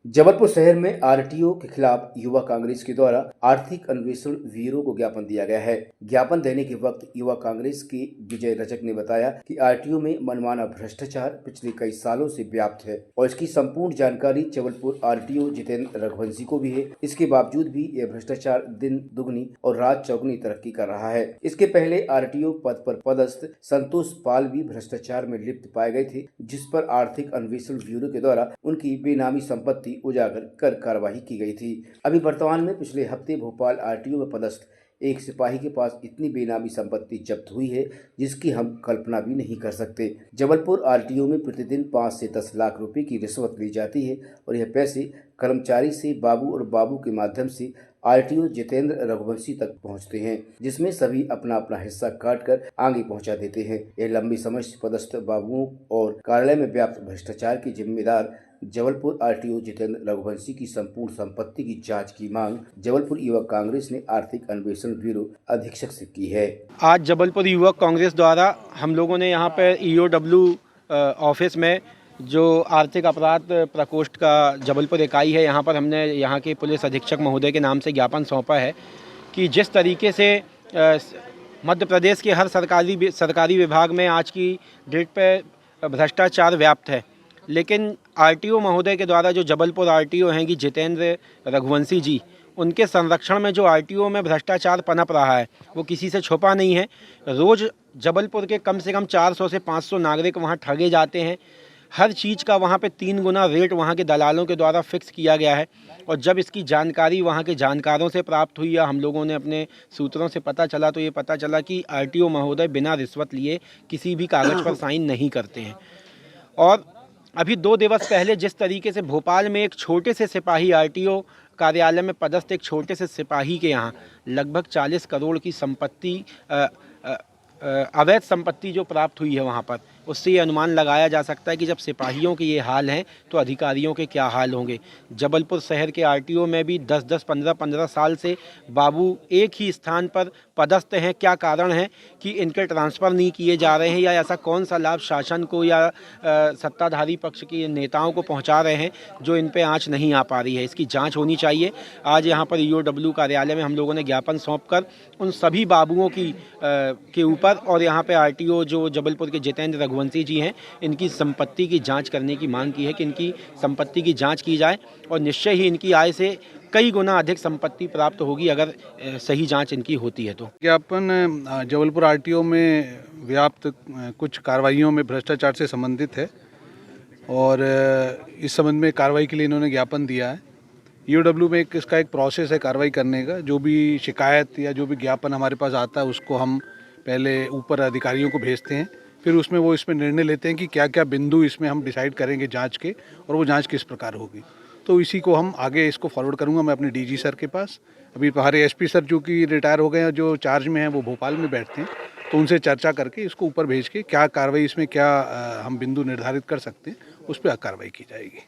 जबलपुर शहर में आरटीओ के खिलाफ युवा कांग्रेस के द्वारा आर्थिक अन्वेषण ब्यूरो को ज्ञापन दिया गया है। ज्ञापन देने के वक्त युवा कांग्रेस के विजय रजक ने बताया कि आरटीओ में मनमाना भ्रष्टाचार पिछले कई सालों से व्याप्त है और इसकी संपूर्ण जानकारी जबलपुर आरटीओ जितेंद्र रघुवंशी को भी है। इसके बावजूद भी यह भ्रष्टाचार दिन दुगनी और रात चौगुनी तरक्की कर रहा है। इसके पहले आरटीओ पद पर पदस्थ संतोष पाल भी भ्रष्टाचार में लिप्त पाए गए थे, जिस पर आर्थिक अन्वेषण ब्यूरो के द्वारा उनकी बेनामी संपत्ति उजागर कर कार्रवाई की गई थी। अभी वर्तमान में पिछले हफ्ते भोपाल आरटीओ में पदस्थ एक सिपाही के पास इतनी बेनामी संपत्ति जब्त हुई है जिसकी हम कल्पना भी नहीं कर सकते। जबलपुर आरटीओ में प्रतिदिन 5 से 10 लाख रुपए की रिश्वत ली जाती है और यह पैसे कर्मचारी से बाबू और बाबू के माध्यम से आरटीओ जितेंद्र रघुवंशी तक पहुंचते हैं, जिसमें सभी अपना अपना हिस्सा काट कर आगे पहुंचा देते हैं। यह लंबी समय से पदस्थ बाबुओं और कार्यालय में व्याप्त भ्रष्टाचार के जिम्मेदार जबलपुर आरटीओ जितेंद्र रघुवंशी की संपूर्ण संपत्ति की जांच की मांग जबलपुर युवक कांग्रेस ने आर्थिक अन्वेषण ब्यूरो अधीक्षक से की है। आज जबलपुर युवक कांग्रेस द्वारा हम लोगों ने यहाँ पर ईओडब्ल्यू ऑफिस में जो आर्थिक अपराध प्रकोष्ठ का जबलपुर इकाई है, यहाँ पर हमने यहाँ के पुलिस अधीक्षक महोदय के नाम से ज्ञापन सौंपा है कि जिस तरीके से मध्य प्रदेश के हर सरकारी विभाग में आज की डेट पे भ्रष्टाचार व्याप्त है, लेकिन आरटीओ महोदय के द्वारा जो जबलपुर आरटीओ हैं कि जितेंद्र रघुवंशी जी, उनके संरक्षण में जो आरटीओ में भ्रष्टाचार पनप रहा है वो किसी से छुपा नहीं है। रोज़ जबलपुर के कम से कम 400 से 500 नागरिक वहाँ ठगे जाते हैं। हर चीज़ का वहाँ पे 3 गुना रेट वहाँ के दलालों के द्वारा फिक्स किया गया है और जब इसकी जानकारी वहाँ के जानकारों से प्राप्त हुई या हम लोगों ने अपने सूत्रों से पता चला तो ये पता चला कि आरटीओ महोदय बिना रिश्वत लिए किसी भी कागज़ पर साइन नहीं करते हैं। और अभी 2 दिवस पहले जिस तरीके से भोपाल में एक छोटे से सिपाही आरटीओ कार्यालय में पदस्थ एक छोटे से सिपाही के यहाँ लगभग 40 करोड़ की संपत्ति अवैध संपत्ति जो प्राप्त हुई है वहाँ पर, उससे ये अनुमान लगाया जा सकता है कि जब सिपाहियों के ये हाल हैं तो अधिकारियों के क्या हाल होंगे। जबलपुर शहर के आरटीओ में भी 10-10, 15-15 साल से बाबू एक ही स्थान पर पदस्थ हैं। क्या कारण है कि इनके ट्रांसफ़र नहीं किए जा रहे हैं या ऐसा कौन सा लाभ शासन को या सत्ताधारी पक्ष के नेताओं को पहुँचा रहे हैं जो इन पर आँच नहीं आ पा रही है। इसकी जाँच होनी चाहिए। आज यहाँ पर ईओडब्ल्यू कार्यालय में हम लोगों ने ज्ञापन सौंप कर उन सभी बाबुओं के ऊपर और यहाँ पे आरटीओ जो जबलपुर के जितेंद्र रघुवंशी जी हैं, इनकी संपत्ति की जांच करने की मांग की है कि इनकी संपत्ति की जांच की जाए और निश्चय ही इनकी आय से कई गुना अधिक संपत्ति प्राप्त होगी अगर सही जांच इनकी होती है तो। ज्ञापन जबलपुर आरटीओ में व्याप्त कुछ कार्रवाइयों में भ्रष्टाचार से संबंधित है और इस संबंध में कार्रवाई के लिए इन्होंने ज्ञापन दिया है। ईओडब्ल्यू में इसका एक प्रोसेस है कार्रवाई करने का। जो भी शिकायत या जो भी ज्ञापन हमारे पास आता है उसको हम पहले ऊपर अधिकारियों को भेजते हैं, फिर उसमें वो इसमें निर्णय लेते हैं कि क्या क्या बिंदु इसमें हम डिसाइड करेंगे जांच के और वो जांच किस प्रकार होगी। तो इसी को हम आगे इसको फॉरवर्ड करूंगा मैं अपने डीजी सर के पास। अभी हमारे एसपी सर जो कि रिटायर हो गए हैं, जो चार्ज में हैं, वो भोपाल में बैठते हैं, तो उनसे चर्चा करके इसको ऊपर भेज के क्या कार्रवाई इसमें क्या हम बिंदु निर्धारित कर सकते हैं उस पर कार्रवाई की जाएगी।